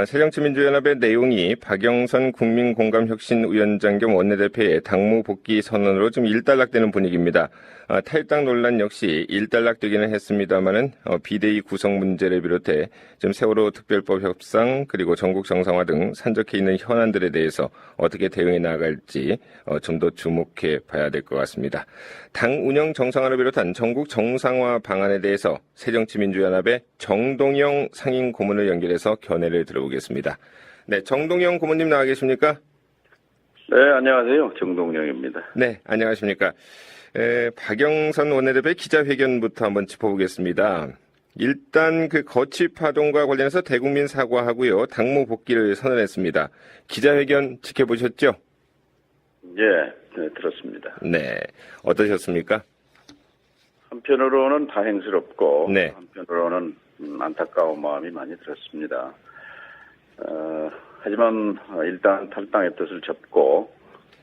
새정치민주연합의 내용이 박영선 국민공감혁신위원장 겸 원내대표의 당무 복귀 선언으로 좀 일단락되는 분위기입니다. 탈당 논란 역시 일단락되기는 했습니다만은 비대위 구성 문제를 비롯해 좀 세월호 특별법 협상 그리고 전국 정상화 등 산적해 있는 현안들에 대해서 어떻게 대응해 나갈지 좀 더 주목해 봐야 될 것 같습니다. 당 운영 정상화를 비롯한 전국 정상화 방안에 대해서 새정치민주연합의 정동영 상임 고문을 연결해서 견해를 들어보겠습니다. 네, 정동영 고문님 나와 계십니까? 네, 안녕하세요. 정동영입니다. 네, 안녕하십니까? 박영선 원내대표의 기자회견부터 한번 짚어보겠습니다. 일단 그 거취 파동과 관련해서 대국민 사과하고요. 당무 복귀를 선언했습니다. 기자회견 지켜보셨죠? 예, 네, 들었습니다. 네, 어떠셨습니까? 한편으로는 다행스럽고 네. 한편으로는 안타까운 마음이 많이 들었습니다. 하지만 일단 탈당의 뜻을 접고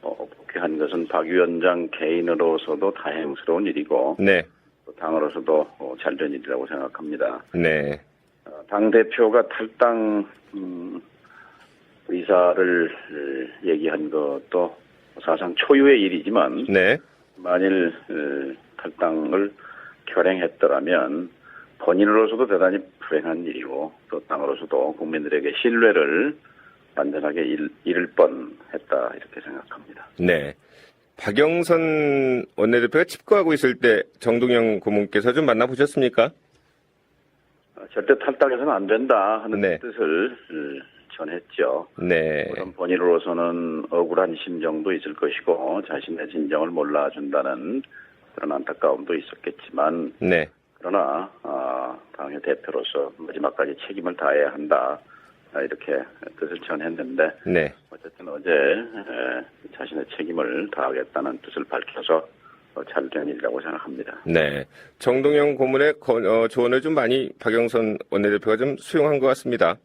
복귀한 것은 박 위원장 개인으로서도 다행스러운 일이고 네. 또 당으로서도 잘된 일이라고 생각합니다. 네. 당 대표가 탈당 의사를 얘기한 것도 사상 초유의 일이지만 네. 만일 탈당을 결행했더라면 본인으로서도 대단히 불행한 일이고 또 당으로서도 국민들에게 신뢰를 완전하게 잃을 뻔했다 이렇게 생각합니다. 네. 박영선 원내대표가 집거하고 있을 때 정동영 고문께서 좀 만나보셨습니까? 절대 탈당해서는 안 된다 하는 네. 뜻을 전했죠. 네. 물론 본인으로서는 억울한 심정도 있을 것이고 자신의 진정을 몰라준다는 그런 안타까움도 있었겠지만 네. 그러나 당의 대표로서 마지막까지 책임을 다해야 한다 이렇게 뜻을 전했는데 네. 어쨌든 어제 자신의 책임을 다하겠다는 뜻을 밝혀서 잘된 일이라고 생각합니다. 네. 정동영 고문의 조언을 좀 많이 박영선 원내대표가 좀 수용한 것 같습니다.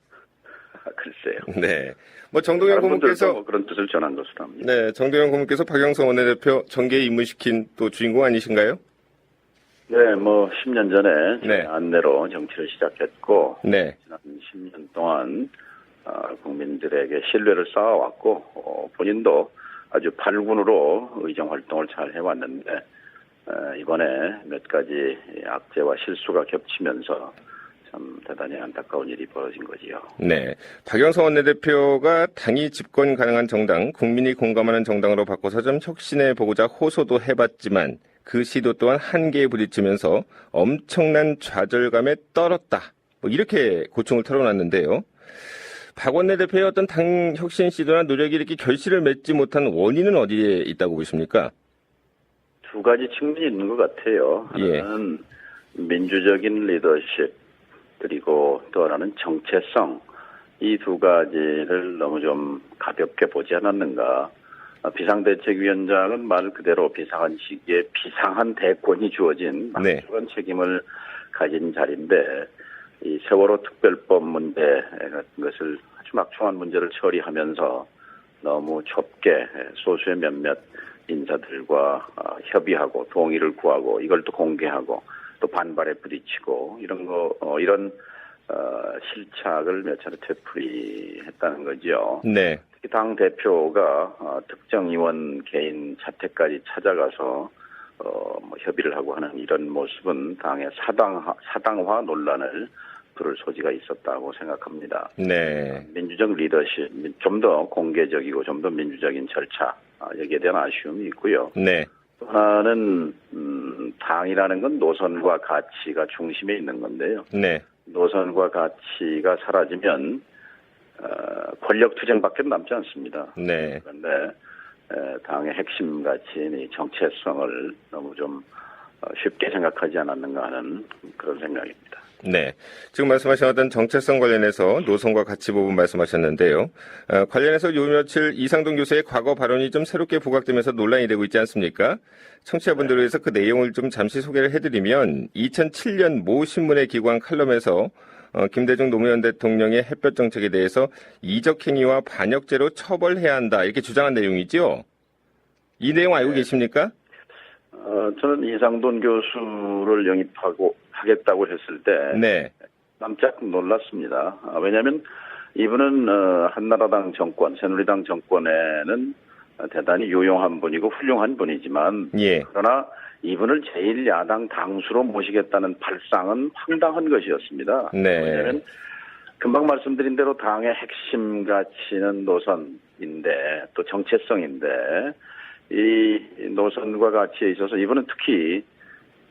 글쎄요. 네. 뭐 정동영 고문께서 그런 뜻을 전한 것으로 합니다. 네, 정동영 고문께서 박영선 원내대표 정계에 입문시킨 또 주인공 아니신가요? 네, 뭐 10년 전에 네. 제 안내로 정치를 시작했고 네. 지난 10년 동안 국민들에게 신뢰를 쌓아왔고 본인도 아주 발군으로 의정 활동을 잘 해왔는데 이번에 몇 가지 악재와 실수가 겹치면서 참 대단히 안타까운 일이 벌어진 거지요. 네. 박영선 원내대표가 당이 집권 가능한 정당, 국민이 공감하는 정당으로 바꿔서 좀 혁신해 보고자 호소도 해봤지만 그 시도 또한 한계에 부딪히면서 엄청난 좌절감에 떨었다. 뭐 이렇게 고충을 털어놨는데요. 박 원내대표의 어떤 당 혁신 시도나 노력이 이렇게 결실을 맺지 못한 원인은 어디에 있다고 보십니까? 두 가지 측면이 있는 것 같아요. 하나는 민주적인 리더십 그리고 또 하나는 정체성. 이 두 가지를 너무 좀 가볍게 보지 않았는가. 비상대책위원장은 말 그대로 비상한 시기에 비상한 대권이 주어진 막중한 책임을 가진 자리인데 이 세월호 특별법 문제 같은 것을 아주 막중한 문제를 처리하면서 너무 좁게 소수의 몇몇 인사들과 협의하고 동의를 구하고 이걸 또 공개하고 또 반발에 부딪히고 이런 실착을 몇 차례 되풀이했다는 거죠. 네. 특히 당 대표가 특정 의원 개인 자택까지 찾아가서 협의를 하고 하는 이런 모습은 당의 사당화 논란을 부를 소지가 있었다고 생각합니다. 네. 민주적 리더십, 좀 더 공개적이고 좀 더 민주적인 절차 여기에 대한 아쉬움이 있고요. 네. 또 하나는 당이라는 건 노선과 가치가 중심에 있는 건데요. 네. 노선과 가치가 사라지면 권력투쟁밖에 남지 않습니다. 네. 그런데 당의 핵심 가치인 이 정체성을 너무 좀 쉽게 생각하지 않았는가 하는 그런 생각입니다. 네. 지금 말씀하신 어떤 정체성 관련해서 노선과 가치 부분 말씀하셨는데요. 관련해서 요 며칠 이상돈 교수의 과거 발언이 좀 새롭게 부각되면서 논란이 되고 있지 않습니까? 청취자분들을 위해서 그 내용을 좀 잠시 소개를 해드리면 2007년 모 신문의 기고한 칼럼에서 김대중 노무현 대통령의 햇볕 정책에 대해서 이적 행위와 반역죄로 처벌해야 한다 이렇게 주장한 내용이죠. 이 내용 알고 계십니까? 저는 이상돈 교수를 영입하고 하겠다고 했을 때 네. 깜짝 놀랐습니다. 왜냐하면 이분은 한나라당 정권, 새누리당 정권에는 대단히 유용한 분이고 훌륭한 분이지만 예. 그러나 이분을 제1야당 당수로 모시겠다는 발상은 황당한 것이었습니다. 네. 왜냐하면 금방 말씀드린 대로 당의 핵심 가치는 노선인데 또 정체성인데 이 노선과 가치에 있어서 이분은 특히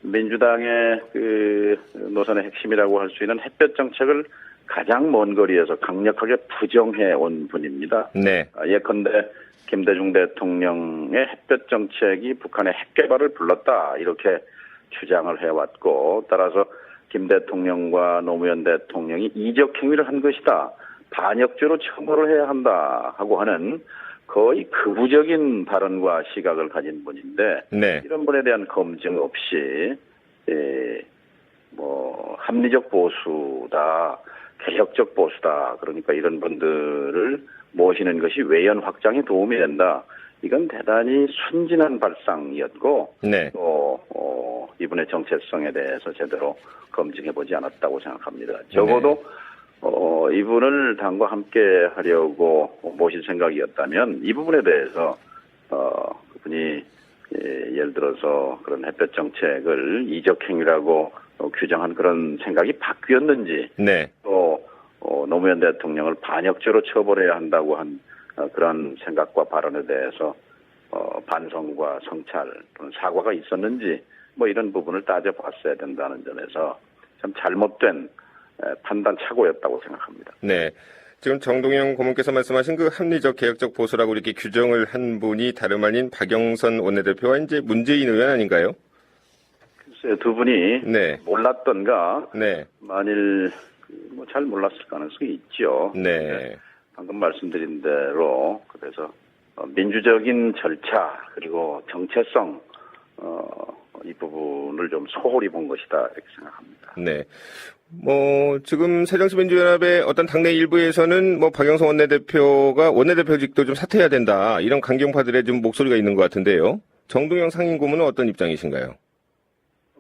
민주당의 그 노선의 핵심이라고 할 수 있는 햇볕 정책을 가장 먼 거리에서 강력하게 부정해 온 분입니다. 네. 예컨대 김대중 대통령의 햇볕 정책이 북한의 핵 개발을 불렀다 이렇게 주장을 해왔고 따라서 김 대통령과 노무현 대통령이 이적 행위를 한 것이다. 반역죄로 처벌을 해야 한다 하고 하는 거의 극우적인 발언과 시각을 가진 분인데 네. 이런 분에 대한 검증 없이 합리적 보수다, 개혁적 보수다. 그러니까 이런 분들을 모시는 것이 외연 확장에 도움이 된다. 이건 대단히 순진한 발상이었고 네. 또 이분의 정체성에 대해서 제대로 검증해보지 않았다고 생각합니다. 적어도 이분을 당과 함께 하려고 모실 생각이었다면 이 부분에 대해서 그분이 예를 들어서 그런 햇볕 정책을 이적 행위라고 규정한 그런 생각이 바뀌었는지 네. 또 노무현 대통령을 반역죄로 처벌해야 한다고 한 그런 생각과 발언에 대해서 반성과 성찰 또는 사과가 있었는지 뭐 이런 부분을 따져봤어야 된다는 점에서 참 잘못된 판단 착오였다고 생각합니다. 네. 지금 정동영 고문께서 말씀하신 그 합리적 개혁적 보수라고 이렇게 규정을 한 분이 다름 아닌 박영선 원내대표와 이제 문재인 의원 아닌가요? 글쎄요, 두 분이 네. 몰랐던가 네. 만일 잘 몰랐을 가능성이 있죠. 네. 방금 말씀드린 대로 그래서 민주적인 절차 그리고 정체성 이 부분을 좀 소홀히 본 것이다 이렇게 생각합니다. 네. 지금 새정치민주연합의 어떤 당내 일부에서는 박영선 원내대표가 원내대표직도 좀 사퇴해야 된다 이런 강경파들의 좀 목소리가 있는 것 같은데요. 정동영 상임고문은 어떤 입장이신가요?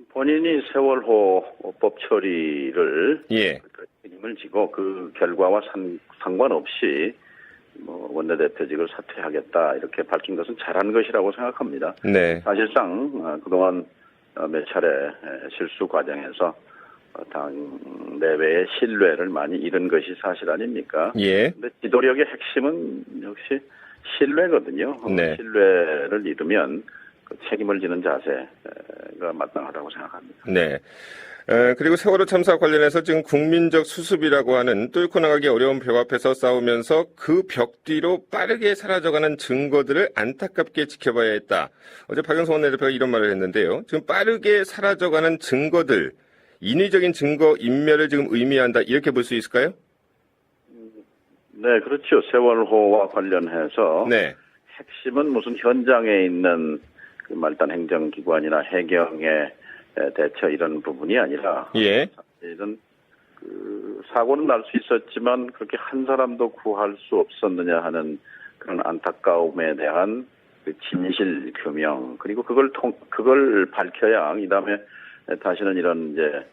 본인이 세월호 법 처리를 예. 책임을 지고 그 결과와 상관없이 원내대표직을 사퇴하겠다 이렇게 밝힌 것은 잘한 것이라고 생각합니다. 네. 사실상 그동안 몇 차례 실수 과정에서 당 내외의 신뢰를 많이 잃은 것이 사실 아닙니까? 예. 근데 지도력의 핵심은 역시 신뢰거든요. 네. 신뢰를 잃으면 그 책임을 지는 자세가 마땅하다고 생각합니다. 네. 그리고 세월호 참사 관련해서 지금 국민적 수습이라고 하는 뚫고 나가기 어려운 벽 앞에서 싸우면서 그 벽 뒤로 빠르게 사라져가는 증거들을 안타깝게 지켜봐야 했다. 어제 박영선 원내대표가 이런 말을 했는데요. 지금 빠르게 사라져가는 증거들, 인위적인 증거 인멸을 지금 의미한다. 이렇게 볼 수 있을까요? 네, 그렇죠. 세월호와 관련해서 네. 핵심은 무슨 현장에 있는 그 말단 행정기관이나 해경의 대처 이런 부분이 아니라 예. 사실은 그 사고는 날 수 있었지만 그렇게 한 사람도 구할 수 없었느냐 하는 그런 안타까움에 대한 그 진실 규명 그리고 그걸 밝혀야 이 다음에 다시는 이런 이제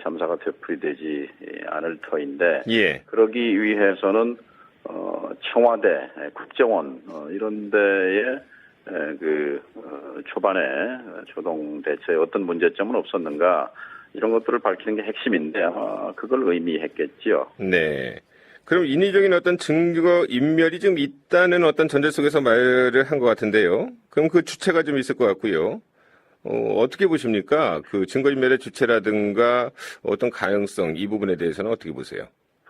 참사가 되풀이되지 않을 터인데 예. 그러기 위해서는 청와대, 국정원 이런 데에 초반에 초동 대처에 어떤 문제점은 없었는가 이런 것들을 밝히는 게 핵심인데 그걸 의미했겠지요. 네. 그럼 인위적인 어떤 증거 인멸이 좀 있다는 어떤 전제 속에서 말을 한 것 같은데요. 그럼 그 주체가 좀 있을 것 같고요. 어떻게 보십니까? 그 증거 인멸의 주체라든가 어떤 가능성 이 부분에 대해서는 어떻게 보세요?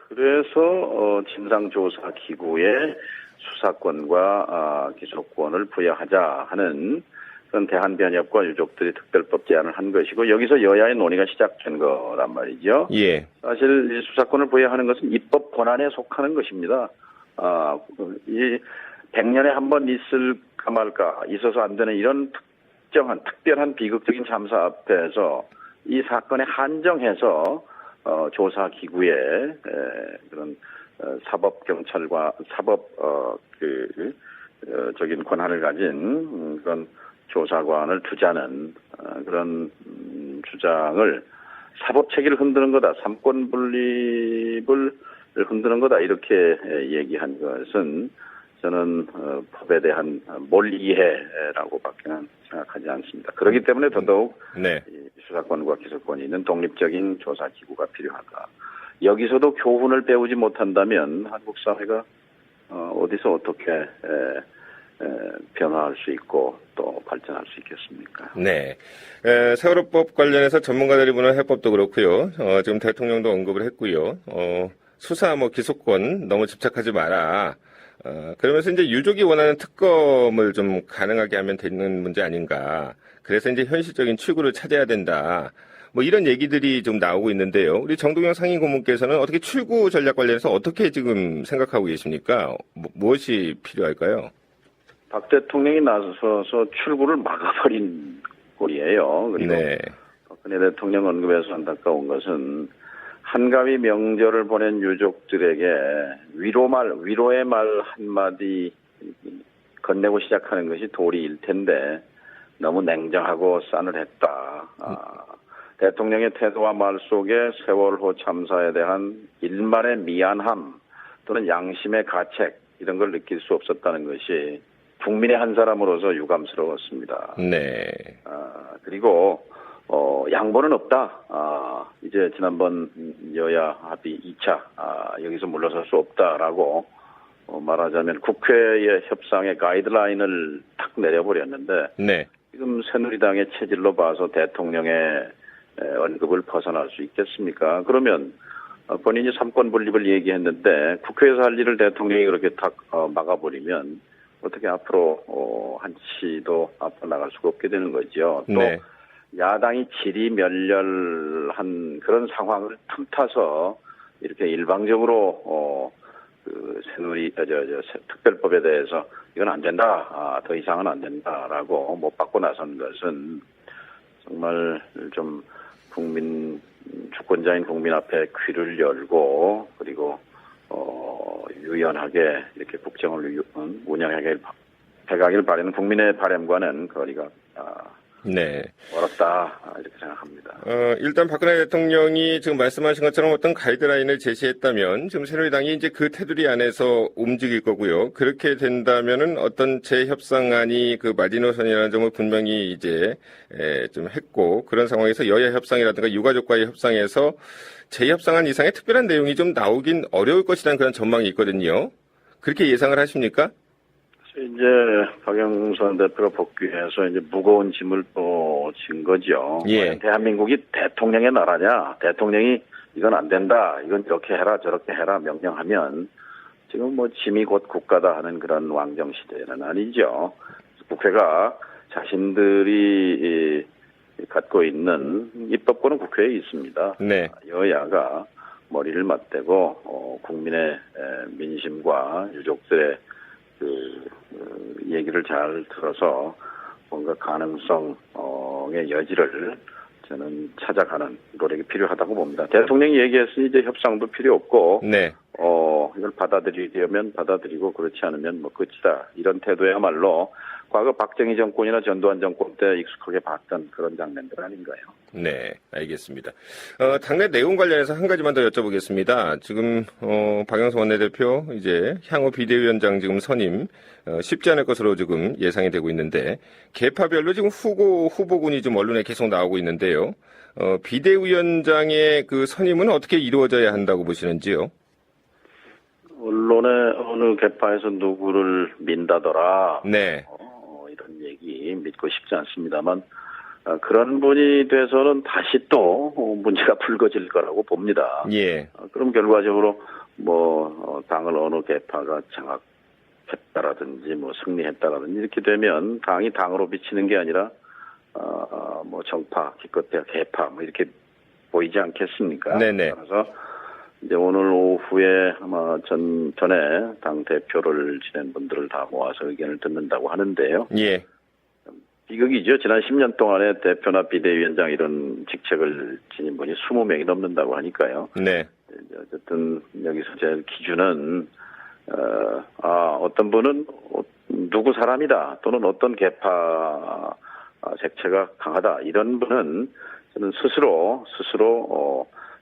그래서 진상조사 기구에 수사권과 기소권을 부여하자 하는 그런 대한변협과 유족들이 특별법 제안을 한 것이고 여기서 여야의 논의가 시작된 거란 말이죠. 예. 사실 이 수사권을 부여하는 것은 입법 권한에 속하는 것입니다. 이 100년에 한 번 있을까 말까 있어서 안 되는 이런 특별한 비극적인 참사 앞에서 이 사건에 한정해서 조사 기구에 그런 사법 경찰과 적인 권한을 가진 그런 조사관을 두자는 그런 주장을 사법 체계를 흔드는 거다. 삼권 분립을 흔드는 거다 이렇게 얘기한 것은 저는 법에 대한 몰이해라고밖에는 생각하지 않습니다. 그렇기 때문에 더더욱 네. 이 수사권과 기소권이 있는 독립적인 조사기구가 필요하다. 여기서도 교훈을 배우지 못한다면 한국 사회가 어디서 어떻게 변화할 수 있고 또 발전할 수 있겠습니까? 네. 세월호법 관련해서 전문가들이 보는 해법도 그렇고요. 지금 대통령도 언급을 했고요. 수사 기소권 너무 집착하지 마라. 그러면서 이제 유족이 원하는 특검을 좀 가능하게 하면 되는 문제 아닌가. 그래서 이제 현실적인 출구를 찾아야 된다. 이런 얘기들이 좀 나오고 있는데요. 우리 정동영 상임고문께서는 어떻게 출구 전략 관련해서 어떻게 지금 생각하고 계십니까? 무엇이 필요할까요? 박 대통령이 나서서 출구를 막아버린 꼴이에요. 그리고 네. 박근혜 대통령 언급에서 안타까운 것은 한가위 명절을 보낸 유족들에게 위로의 말 한마디 건네고 시작하는 것이 도리일 텐데 너무 냉정하고 싸늘했다. 대통령의 태도와 말 속에 세월호 참사에 대한 일말의 미안함 또는 양심의 가책 이런 걸 느낄 수 없었다는 것이 국민의 한 사람으로서 유감스러웠습니다. 네. 그리고 양보는 없다. 이제 지난번 여야 합의 2차 여기서 물러설 수 없다라고 말하자면 국회의 협상의 가이드라인을 탁 내려버렸는데 네. 지금 새누리당의 체질로 봐서 대통령의 언급을 벗어날 수 있겠습니까? 그러면 본인이 삼권 분립을 얘기했는데 국회에서 할 일을 대통령이 그렇게 탁 막아버리면 어떻게 앞으로 한치도 앞으로 나갈 수가 없게 되는 거죠. 또 네. 야당이 질의멸렬한 그런 상황을 틈타서 이렇게 일방적으로 특별법에 대해서 이건 안 된다, 더 이상은 안 된다라고 못 받고 나선 것은 정말 좀 주권자인 국민 앞에 귀를 열고 그리고 유연하게 이렇게 국정을 해가길 바라는 국민의 바람과는 거리가 네. 멀었다 이렇게 생각합니다. 일단 박근혜 대통령이 지금 말씀하신 것처럼 어떤 가이드라인을 제시했다면 지금 새누리당이 이제 그 테두리 안에서 움직일 거고요. 그렇게 된다면은 어떤 재협상안이 그 마지노선이라는 점을 분명히 이제 좀 했고 그런 상황에서 여야 협상이라든가 유가족과의 협상에서 재협상안 이상의 특별한 내용이 좀 나오긴 어려울 것이라는 그런 전망이 있거든요. 그렇게 예상을 하십니까? 이제 박영선 대표가 복귀해서 이제 무거운 짐을 또 진 거죠. 예. 대한민국이 대통령의 나라냐? 대통령이 이건 안 된다. 이건 이렇게 해라 저렇게 해라 명령하면 지금 짐이 곧 국가다 하는 그런 왕정 시대는 아니죠. 국회가 자신들이 갖고 있는 입법권은 국회에 있습니다. 네. 여야가 머리를 맞대고 국민의 민심과 유족들의 얘기를 잘 들어서 뭔가 가능성의 여지를 저는 찾아가는 노력이 필요하다고 봅니다. 대통령이 얘기했으니 이제 협상도 필요 없고, 네. 이걸 받아들이려면 받아들이고 그렇지 않으면 끝이다. 이런 태도야말로 과거 박정희 정권이나 전두환 정권 때 익숙하게 봤던 그런 장면들 아닌가요? 네, 알겠습니다. 당내 내용 관련해서 한 가지만 더 여쭤보겠습니다. 지금 박영선 원내대표 이제 향후 비대위원장 지금 선임 쉽지 않을 것으로 지금 예상이 되고 있는데 계파별로 지금 후보군이 좀 언론에 계속 나오고 있는데요. 비대위원장의 그 선임은 어떻게 이루어져야 한다고 보시는지요? 언론에 어느 계파에서 누구를 민다더라. 네. 이런 얘기 믿고 싶지 않습니다만 그런 분이 돼서는 다시 또 문제가 불거질 거라고 봅니다. 예. 그럼 결과적으로 당을 어느 계파가 장악했다라든지 승리했다라든지 이렇게 되면 당이 당으로 비치는 게 아니라 정파, 기껏해야 계파 이렇게 보이지 않겠습니까? 네네. 그래서 이제 오늘 오후에 아마 전에 당 대표를 지낸 분들을 다 모아서 의견을 듣는다고 하는데요. 예. 비극이죠. 지난 10년 동안에 대표나 비대위원장 이런 직책을 지닌 분이 20명이 넘는다고 하니까요. 네. 어쨌든 여기서 제 기준은 어떤 분은 누구 사람이다 또는 어떤 계파 색채가 강하다 이런 분은 저는 스스로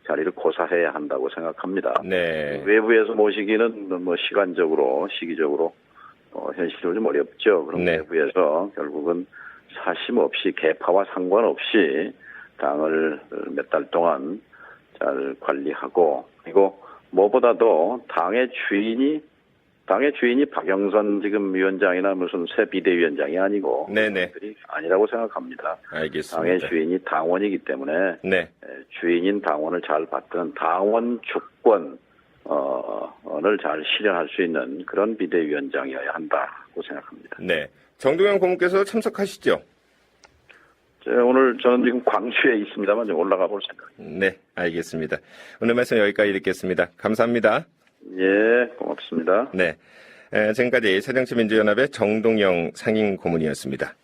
자리를 고사해야 한다고 생각합니다. 네. 외부에서 모시기는 뭐 시간적으로, 시기적으로 현실적으로 좀 어렵죠. 그럼 네. 내부에서 결국은 사심 없이 계파와 상관없이 당을 몇 달 동안 잘 관리하고, 그리고 무엇보다도 당의 주인이 박영선 지금 위원장이나 무슨 새 비대위원장이 아니고 네네. 그들이 아니라고 생각합니다. 알겠습니다. 당의 주인이 당원이기 때문에 네. 주인인 당원을 잘 받드는 당원 주권을 잘 실현할 수 있는 그런 비대위원장이어야 한다고 생각합니다. 네. 정동영 고문께서 참석하시죠? 오늘 저는 지금 광주에 있습니다만 좀 올라가 볼 생각입니다. 네, 알겠습니다. 오늘 말씀 여기까지 듣겠습니다. 감사합니다. 예, 고맙습니다. 네. 지금까지 새정치민주연합의 정동영 상임 고문이었습니다.